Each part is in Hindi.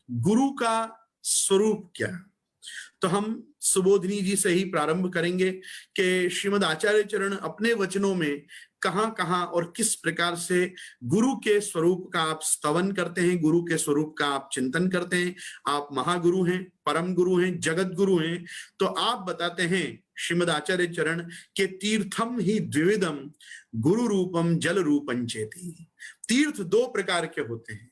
गुरु का स्वरूप क्या। तो हम सुबोधिनी जी से ही प्रारंभ करेंगे कि श्रीमद आचार्य चरण अपने वचनों में कहां कहां और किस प्रकार से गुरु के स्वरूप का आप स्तवन करते हैं, गुरु के स्वरूप का आप चिंतन करते हैं। आप महागुरु हैं, परम गुरु हैं, जगत गुरु हैं, तो आप बताते हैं श्रीमद आचार्य चरण के तीर्थम ही द्विविधम गुरु रूपम जल रूपं चेति। तीर्थ दो प्रकार के होते हैं,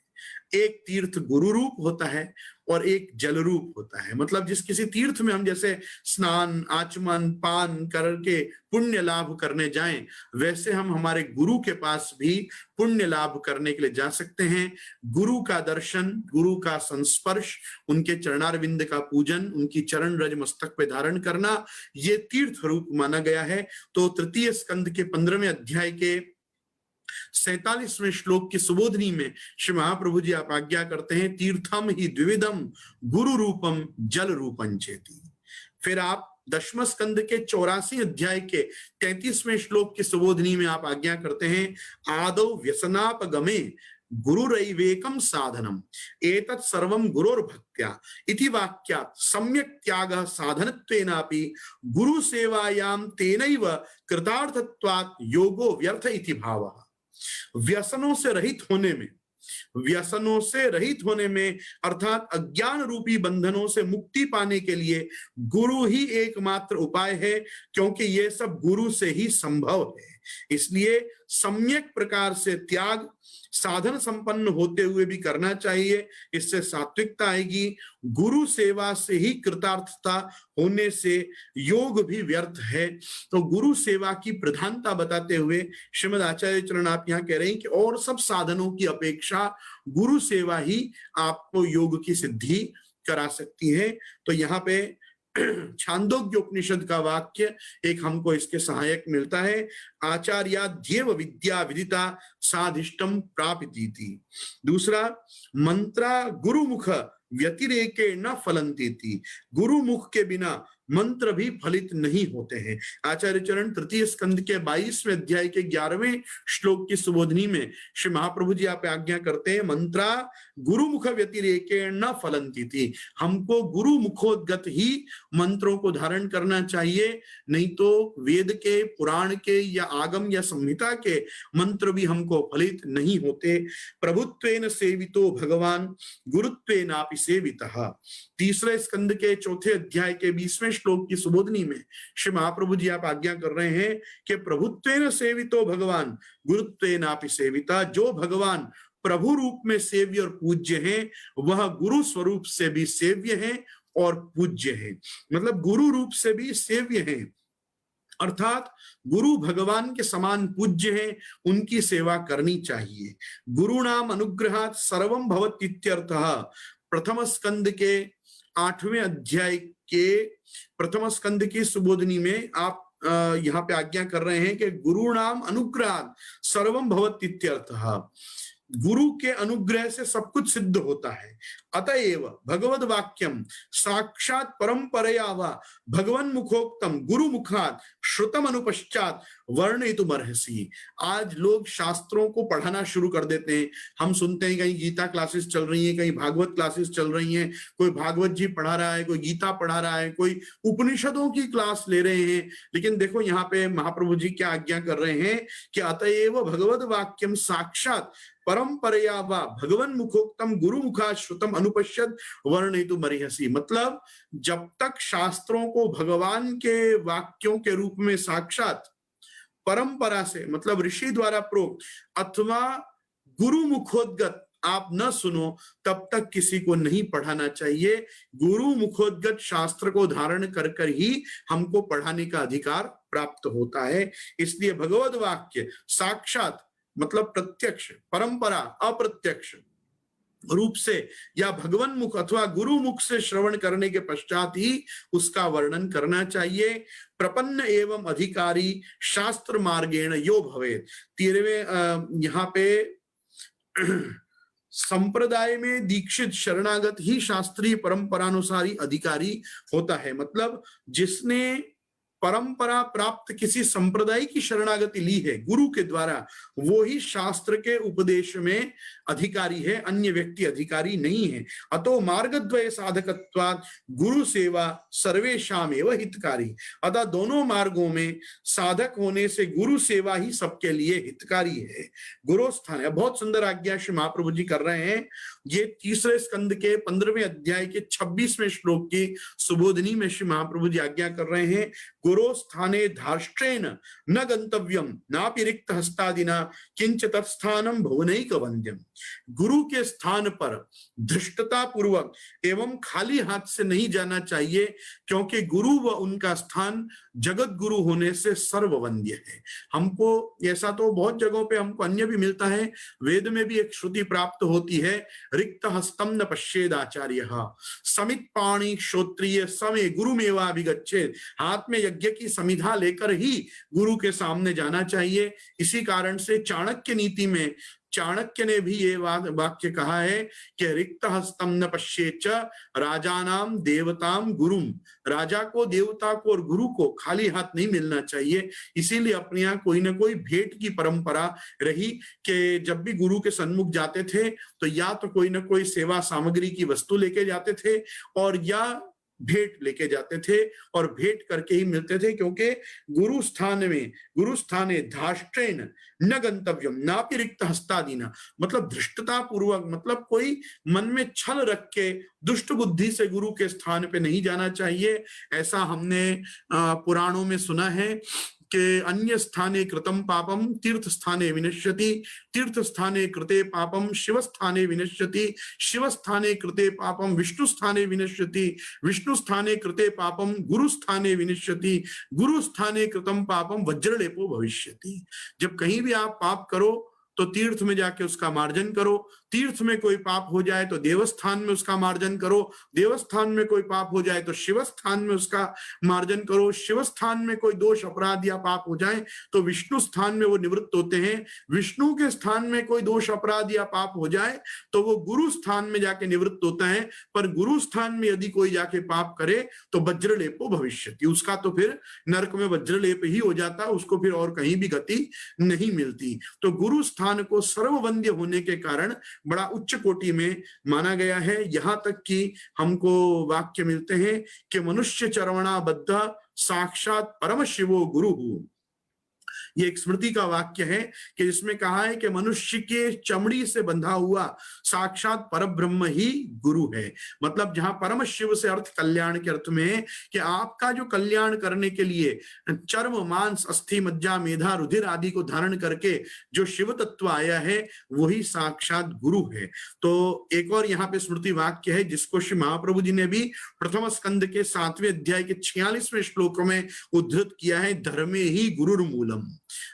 एक तीर्थ गुरु रूप होता है और एक जल रूप होता है। मतलब जिस किसी तीर्थ में हम जैसे स्नान आचमन पान करके पुण्य लाभ करने जाएं, वैसे हम हमारे गुरु के पास भी पुण्य लाभ करने के लिए जा सकते हैं। गुरु का दर्शन, गुरु का संस्पर्श, उनके चरणारविंद का पूजन, उनकी चरण रज मस्तक पे धारण करना, ये तीर्थ रूप माना गया है। तो तृतीय स्कंद के 15वें अध्याय के 47वें श्लोक की सुबोधनी में श्री महाप्रभु जी आप आज्ञा करते हैं, तीर्थम ही द्विविधम गुरु रूपम जल रूपं चेति। फिर आप दशम स्कंद के 84 अध्याय के 33वें श्लोक की सुबोधनी में आप आज्ञा करते हैं, आदौ व्यसनापगमे गुरुरैवेकं साधनम एतत् सर्वं गुरोर्भक्त्या इति वाक्यात् सम्यक् त्यागः साधनत्वेनापि गुरु सेवायां तेनैव कृतार्थत्वात् योगो व्यर्थ इति भावः। व्यसनों से रहित होने में, व्यसनों से रहित होने में अर्थात अज्ञान रूपी बंधनों से मुक्ति पाने के लिए गुरु ही एकमात्र उपाय है, क्योंकि ये सब गुरु से ही संभव है। इसलिए सम्यक प्रकार से त्याग साधन संपन्न होते हुए भी करना चाहिए, इससे सात्विकता आएगी। गुरु सेवा से ही कृतार्थता होने से योग भी व्यर्थ है। तो गुरु सेवा की प्रधानता बताते हुए श्रीमद आचार्य चरण आप यहाँ कह रहे हैं कि और सब साधनों की अपेक्षा गुरु सेवा ही आपको योग की सिद्धि करा सकती है। तो यहाँ पे छांदोग्य उपनिषद का वाक्य एक हमको इसके सहायक मिलता है, आचार्याध्येव विद्या विदिता साधिष्टम प्रापितीति। दूसरा, मंत्रा गुरुमुख व्यतिरेके न फलंती, गुरुमुख के बिना मंत्र भी फलित नहीं होते हैं। आचार्य चरण तृतीय स्कंद के 22वें अध्याय के 11वें श्लोक की सुबोधनी में श्री महाप्रभु जी आप आज्ञा करते हैं, मंत्रा गुरुमुख व्यतिरेके न फलंती, हमको गुरु मुखोद्गत ही मंत्रों को धारण करना चाहिए, नहीं तो वेद के पुराण के या आगम या संहिता के मंत्र भी हमको फलित नहीं होते। प्रभुत्वेन सेवितो भगवान गुरुत्वेनापि सेवितः। तीसरे स्कंद के 4थे अध्याय के 20वें श्लोक की सुबोधनी में श्री महाप्रभु जी आप आज्ञा कर रहे हैं कि प्रभुत्वेन सेवितो भगवान गुरुत्वेनापि सेविता। जो भगवान प्रभु रूप में सेव्य और पूज्य हैं, वह गुरु स्वरूप से भी सेव्य हैं और पूज्य हैं। मतलब गुरु रूप से भी सेव्य हैं, अर्थात गुरु भगवान के समान पूज्य हैं, उनकी सेवा करनी चाहिए। गुरु नाम अनुग्रहात् सर्वं भवति इत्यर्थः। प्रथम स्कंद के 8वें अध्याय के प्रथम स्कंद की सुबोधनी में आप यहाँ पे आज्ञा कर रहे हैं कि गुरु नाम अनुग्रहात् सर्वं भवति इत्यर्थः। गुरु के अनुग्रह से सब कुछ सिद्ध होता है। अतएव भगवद वाक्यम साक्षात परंपरया वा भगवन मुखोक्तम गुरु मुखात श्रुतम अनुपश्चात वर्णयितुमर्हसि। आज लोग शास्त्रों को पढ़ाना शुरू कर देते हैं। हम सुनते हैं कहीं गीता क्लासेस चल रही हैं, कहीं भागवत क्लासेस चल रही हैं, कोई भागवत जी पढ़ा रहा है, कोई गीता पढ़ा रहा है, कोई उपनिषदों की क्लास ले रहे हैं। लेकिन देखो यहाँ पे महाप्रभु जी क्या आज्ञा कर रहे हैं कि अतएव भगवद वाक्यम साक्षात परंपरया वा भगवन मुखोक्तम गुरु मुखा श्रुतम अनुपश्यत वर्णयितुमर्हसि। मतलब जब तक शास्त्रों को भगवान के वाक्यों के रूप में साक्षात परंपरा से, मतलब ऋषि द्वारा प्रोक्त अथवा गुरु मुखोद्गत आप न सुनो, तब तक किसी को नहीं पढ़ाना चाहिए। गुरु मुखोद्गत शास्त्र को धारण कर कर ही हमको पढ़ाने का अधिकार प्राप्त होता है। इसलिए भगवद वाक्य साक्षात मतलब प्रत्यक्ष, परंपरा अप्रत्यक्ष रूप से या भगवन मुख अथवा गुरु मुख से श्रवण करने के पश्चात ही उसका वर्णन करना चाहिए। प्रपन्न एवं अधिकारी शास्त्र मार्गेण यो भवेत्। 13वें यहाँ पे संप्रदाय में दीक्षित शरणागत ही शास्त्रीय परंपरानुसारी अधिकारी होता है। मतलब जिसने परंपरा प्राप्त किसी संप्रदाय की शरणागति ली है गुरु के द्वारा, वो ही शास्त्र के उपदेश में अधिकारी है, अन्य व्यक्ति अधिकारी नहीं है। अतो मार्गद्वय साधकत्वात् गुरु सेवा सर्वेषाम एव हितकारी। अतः दोनों मार्गों में साधक होने से गुरु सेवा ही सबके लिए हितकारी है। गुरु स्थान है। बहुत सुंदर आज्ञा श्री महाप्रभु जी कर रहे हैं। ये तीसरे स्कंद के 15वें अध्याय के 26वें श्लोक की सुबोधनी में श्री महाप्रभु जी आज्ञा कर रहे हैं। गुरु स्थाने धार्ष्ट्रेण न गंतव्यम नापि रिक्त हस्तादिना किंच तत्स्थानम भुवनैक वंद्यम। गुरु के स्थान पर धृष्टता पूर्वक एवं खाली हाथ से नहीं जाना चाहिए, क्योंकि गुरु व उनका स्थान जगत गुरु होने से सर्ववंद्य है। हमको ऐसा तो बहुत जगहों पे हमको अन्य भी मिलता है, वेद में भी एक श्रुति प्राप्त होती है, रिक्त हस्तम न पश्येद आचार्य समित पाणी श्रोत्रिय समय गुरुमेवाभिगच्छेद। हाथ में यज्ञ की समिधा लेकर ही गुरु के सामने जाना चाहिए। इसी कारण से चाणक्य नीति में चाणक्य ने भी ये वाक्य कहा है कि रिक्त हस्तम न पश्येच राजानाम देवताम गुरुम। राजा को, देवता को और गुरु को खाली हाथ नहीं मिलना चाहिए। इसीलिए अपने यहाँ कोई ना कोई भेंट की परंपरा रही कि जब भी गुरु के सन्मुख जाते थे तो या तो कोई ना कोई सेवा सामग्री की वस्तु लेके जाते थे और या भेंट लेके जाते थे, और भेंट करके ही मिलते थे। क्योंकि गुरु स्थाने धाष्ट्रेण न गंतव्यम नापि रिक्त हस्तादीना, मतलब धृष्टता पूर्वक, मतलब कोई मन में छल रख के दुष्ट बुद्धि से गुरु के स्थान पे नहीं जाना चाहिए। ऐसा हमने पुराणों में सुना है कि अन्य स्थाने कृतम पापम तीर्थ स्थाने विनश्यति, तीर्थ स्थाने कृते पापम शिव स्थाने विनश्यति, शिव स्थाने कृते पापम विष्णु स्थाने विनश्यति, विष्णु स्थाने कृते पापम गुरु स्थाने विनश्यति, गुरु स्थाने कृतम पापम वज्रलेपो भविष्यति। जब कहीं भी आप पाप करो तो तीर्थ में जाके उसका मार्जन करो, तीर्थ में कोई पाप हो जाए तो देवस्थान में उसका मार्जन करो, देवस्थान में कोई पाप हो जाए तो शिव स्थान में उसका मार्जन करो, शिव स्थान में कोई दोष अपराध या पाप हो जाए तो विष्णु स्थान में वो निवृत्त होते हैं, विष्णु के स्थान में कोई दोष अपराध या पाप हो जाए तो वो गुरु स्थान में जाके निवृत्त होता है। पर गुरु स्थान में यदि कोई जाके पाप करे तो वज्रलेपो भविष्यति, उसका तो फिर नरक में वज्रलेप ही हो जाता, उसको फिर और कहीं भी गति नहीं मिलती। तो गुरु स्थान को सर्ववंद्य होने के कारण बड़ा उच्च कोटि में माना गया है। यहां तक कि हमको वाक्य मिलते हैं कि मनुष्य चरवणा बद्ध साक्षात परम शिवो गुरु। ये एक स्मृति का वाक्य है कि जिसमें कहा है कि मनुष्य के चमड़ी से बंधा हुआ साक्षात परब्रह्म ही गुरु है। मतलब जहां परम शिव से अर्थ कल्याण के अर्थ में है कि आपका जो कल्याण करने के लिए चर्म मांस अस्थि मज्जा मेधा रुधिर आदि को धारण करके जो शिव तत्व आया है वही साक्षात गुरु है। तो एक और यहाँ पे स्मृति वाक्य है जिसको श्री महाप्रभु जी ने भी प्रथम स्कंद के 7वें अध्याय के 46वें श्लोक में उद्धृत किया है, धर्मे ही गुरुर्मूलम।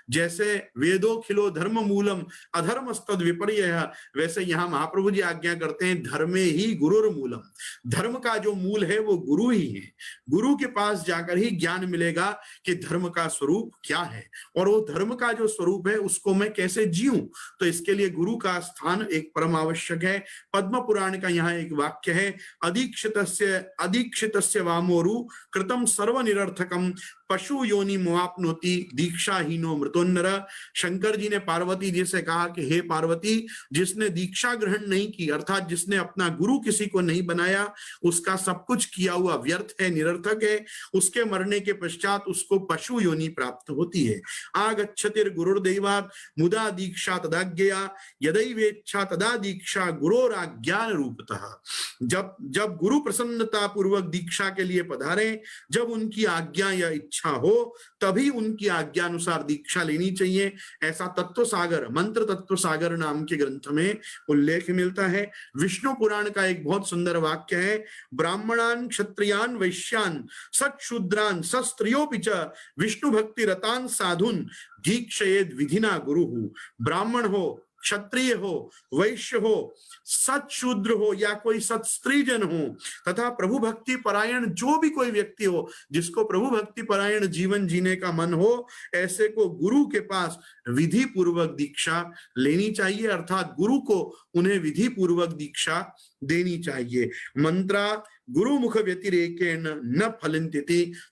जैसे वेदो खिलो धर्म मूलम अधर्मस्तद विपर्यय, वैसे यहाँ महाप्रभु जी आज्ञा करते हैं धर्मे ही गुरुर्मूलम। धर्म का जो मूल है वो गुरु ही है। गुरु के पास जाकर ही ज्ञान मिलेगा कि धर्म का स्वरूप क्या है और वो धर्म का जो स्वरूप है उसको मैं कैसे जीऊं। तो इसके लिए गुरु का स्थान एक परम आवश्यक है। पद्म पुराण का यहाँ एक वाक्य है, अदीक्षितस्य वामोरु कृतम सर्वनिरर्थकम पशु योनि मुआपनोति दीक्षाहीनो मृतोन्नर। शंकर जी ने पार्वती जी से कहा कि हे पार्वती, जिसने दीक्षा ग्रहण नहीं की अर्थात जिसने अपना गुरु किसी को नहीं बनाया उसका सब कुछ किया हुआ व्यर्थ है, निरर्थक है। उसके मरने के पश्चात उसको पशु योनि प्राप्त होती है। आगच्छतिर गुरुर्दैवात् मुदा दीक्षा तदाज्ञया यदैवेच्छा तदा दीक्षा गुरोराज्ञान रूपतः। जब गुरु प्रसन्नता पूर्वक दीक्षा के लिए पधारे, जब उनकी आज्ञा या इच्छा हो तभी उनकी आज्ञा अनुसार दीक्षा लेनी चाहिए। ऐसा तत्व सागर, मंत्र तत्व सागर नाम के ग्रंथ में उल्लेख मिलता है। विष्णु पुराण का एक बहुत सुंदर वाक्य है, ब्राह्मणान क्षत्रियान वैश्यान सत्शूद्रान सस्त्रियोपि च विष्णु भक्ति रतान साधुन दीक्षयेद विधिना गुरु। ब्राह्मण हो, क्षत्रिय हो, वैश्य हो, सत्शूद्र हो या कोई सत्स्त्रीजन हो तथा प्रभु भक्ति परायण जो भी कोई व्यक्ति हो जिसको प्रभु भक्ति परायण जीवन जीने का मन हो, ऐसे को गुरु के पास विधि पूर्वक दीक्षा लेनी चाहिए, अर्थात गुरु को उन्हें विधि पूर्वक दीक्षा देनी चाहिए। मंत्रा गुरु मुख व्यतिरेकेण न फलन्ति।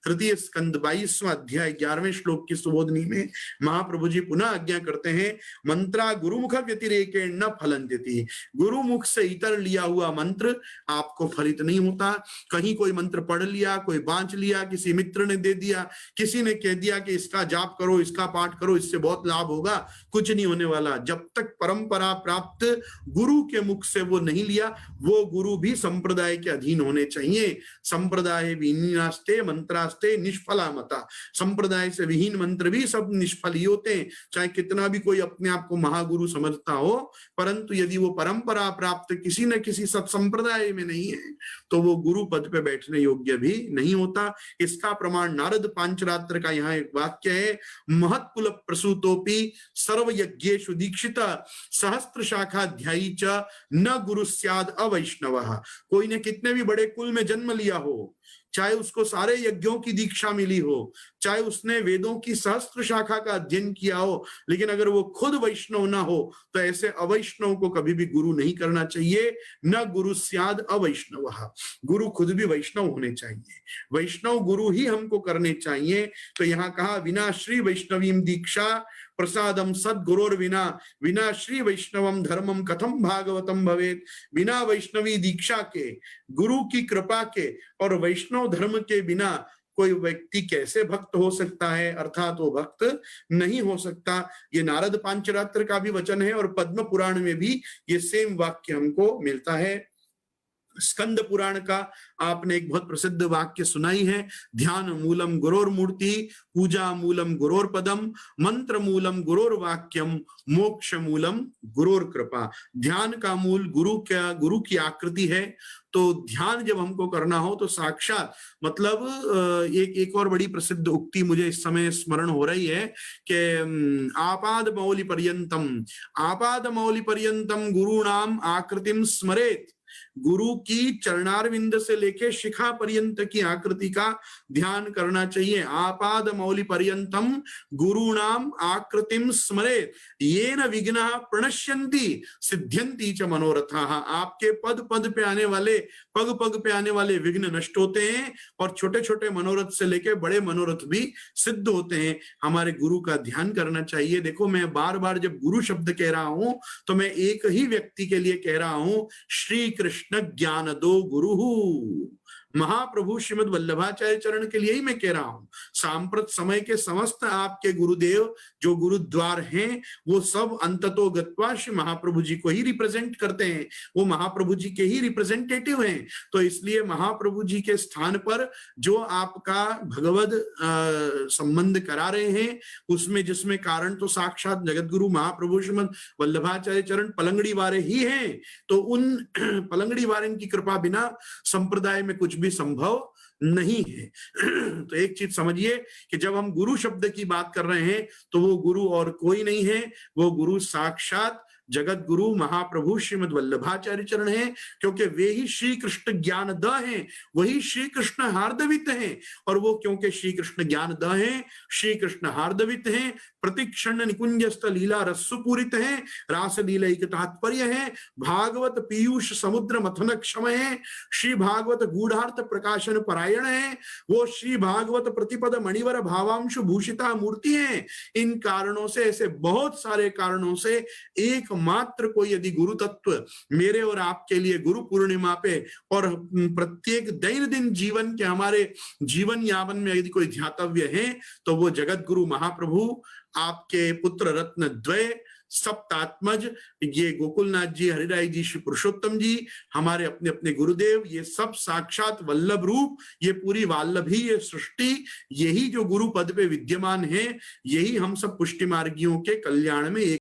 तृतीय स्कंद 22वां अध्याय 11वें श्लोक की सुबोधनी में महाप्रभु जी पुनः आज्ञा करते हैं, मंत्रा गुरुमुख व्यतिरेकेण न फलन्ति। गुरुमुख से इतर लिया हुआ मंत्र आपको फलित नहीं होता। कहीं कोई मंत्र पढ़ लिया, कोई बांच लिया, किसी मित्र ने दे दिया, किसी ने कह दिया कि इसका जाप करो, इसका पाठ करो, इससे बहुत लाभ होगा, कुछ नहीं होने वाला। जब तक परंपरा प्राप्त गुरु के मुख से वो नहीं लिया, वो गुरु भी संप्रदाय के अधीन होने चाहिए। संप्रदाय विहीनास्ते मंत्रास्ते निष्फला मता। संप्रदाय से विहीन मंत्र भी सब निष्फल ही होते हैं, चाहे कितना भी कोई अपने आप को महागुरु समझता हो, परंतु यदि वो परंपरा प्राप्त किसी न किसी सत्संप्रदाय में नहीं है तो वो गुरु पद पे बैठने योग्य भी नहीं होता। इसका प्रमाण नारद पांचरात्र का यहाँ एक वाक्य है, महत्कुल प्रसूतोपि सर्व यज्ञेषु दीक्षित सहस्त्र शाखाध्यायी च न गुरु स्याद अवैष्णवः। कोई ने कितने भी बड़े कुल में जन्म लिया हो, चाहे उसको सारे यज्ञों की दीक्षा मिली हो, चाहे उसने वेदों की सहस्त्र शाखा का अध्ययन किया हो, लेकिन अगर वो खुद वैष्णव ना हो तो ऐसे अवैष्णव को कभी भी गुरु नहीं करना चाहिए। न गुरु स्याद अवैष्णवः। गुरु खुद भी वैष्णव होने चाहिए, वैष्णव गुरु ही हमको करने चाहिए। तो यहाँ कहा विना श्री वैष्णवीम दीक्षा प्रसादम सद्गुरोर विना विना श्री वैष्णवम धर्मम कथम भागवतम भवेत। बिना वैष्णवी दीक्षा के, गुरु की कृपा के और वैष्णव धर्म के बिना कोई व्यक्ति कैसे भक्त हो सकता है, अर्थात वो भक्त नहीं हो सकता। ये नारद पांचरात्र का भी वचन है और पद्म पुराण में भी ये सेम वाक्य हमको मिलता है। स्कंद पुराण का आपने एक बहुत प्रसिद्ध वाक्य सुनाई है, ध्यान मूलम गुरोर मूर्ति, पूजा मूलम गुरोर पदम, मंत्र मूलम गुरोर वाक्यम, मोक्ष मूलम गुरोर कृपा। ध्यान का मूल गुरु की आकृति है। तो ध्यान जब हमको करना हो तो साक्षात मतलब एक और बड़ी प्रसिद्ध उक्ति मुझे इस समय स्मरण हो रही है कि आपाद मौलि पर्यंतम गुरुणाम आकृतिम स्मरेत। गुरु की चरणारविंद से लेके शिखा पर्यंत की आकृति का ध्यान करना चाहिए। आपाद मौलि पर्यंतम गुरुणाम आकृतिम स्मरेत येन विघ्नाः प्रणश्यन्ति सिद्ध्यन्ति च मनोरथाः। आपके पद पद पे आने वाले, पग पग पे आने वाले विघ्न नष्ट होते हैं और छोटे छोटे मनोरथ से लेके बड़े मनोरथ भी सिद्ध होते हैं। हमारे गुरु का ध्यान करना चाहिए। देखो, मैं बार बार जब गुरु शब्द कह रहा हूं तो मैं एक ही व्यक्ति के लिए कह रहा हूं, श्री कृष्ण ज्ञान दो गुरु। महाप्रभु श्रीमद वल्लभाचार्य चरण के लिए ही मैं कह रहा हूं। सांप्रत समय के समस्त आपके गुरुदेव जो गुरुद्वार हैं वो सब अंततो गत्वा श्री महाप्रभु जी को ही रिप्रेजेंट करते हैं, वो महाप्रभु जी के ही रिप्रेजेंटेटिव हैं। तो इसलिए महाप्रभु जी के स्थान पर जो आपका भगवद संबंध करा रहे हैं उसमें जिसमें कारण तो साक्षात जगत गुरु महाप्रभु श्रीमद वल्लभाचार्य चरण पलंगड़ी वारे ही हैं। तो उन पलंगड़ी वारे की कृपा बिना संप्रदाय में कुछ भी संभव नहीं है। तो एक चीज समझिए कि जब हम गुरु शब्द की बात कर रहे हैं तो वो गुरु और कोई नहीं है, वो गुरु साक्षात जगत गुरु महाप्रभु श्रीमद वल्लभाचार्य चरण है, क्योंकि वे ही श्री कृष्ण ज्ञान द हैं, वही श्री कृष्ण हार्दवित हैं। और वो क्योंकि श्री कृष्ण ज्ञान द हैं, श्री कृष्ण हार्दवित हैं, प्रतिक्षण निकुंजस्थ लीला रसपूरित हैं, रास लीला तात्पर्य है, भागवत पीयूष समुद्र मथन क्षम है, श्री भागवत गूढ़ार्थ प्रकाशन परायण है, वो श्री भागवत प्रतिपद मणिवर भावांशु भूषिता मूर्ति है। इन कारणों से, ऐसे बहुत सारे कारणों से एकमात्र कोई यदि गुरु तत्व मेरे और आपके लिए गुरु पूर्णिमा पे और प्रत्येक दैनंदिन जीवन के हमारे जीवन यापन में यदि कोई ध्यातव्य है तो वो जगत गुरु महाप्रभु, आपके पुत्र रत्न द्वय सप्तात्मज, ये गोकुलनाथ जी, हरिराय जी, श्री पुरुषोत्तम जी, हमारे अपने अपने गुरुदेव, ये सब साक्षात वल्लभ रूप, ये पूरी वाल्लभी ये सृष्टि, यही जो गुरु पद पे विद्यमान है, यही हम सब पुष्टि मार्गियों के कल्याण में एक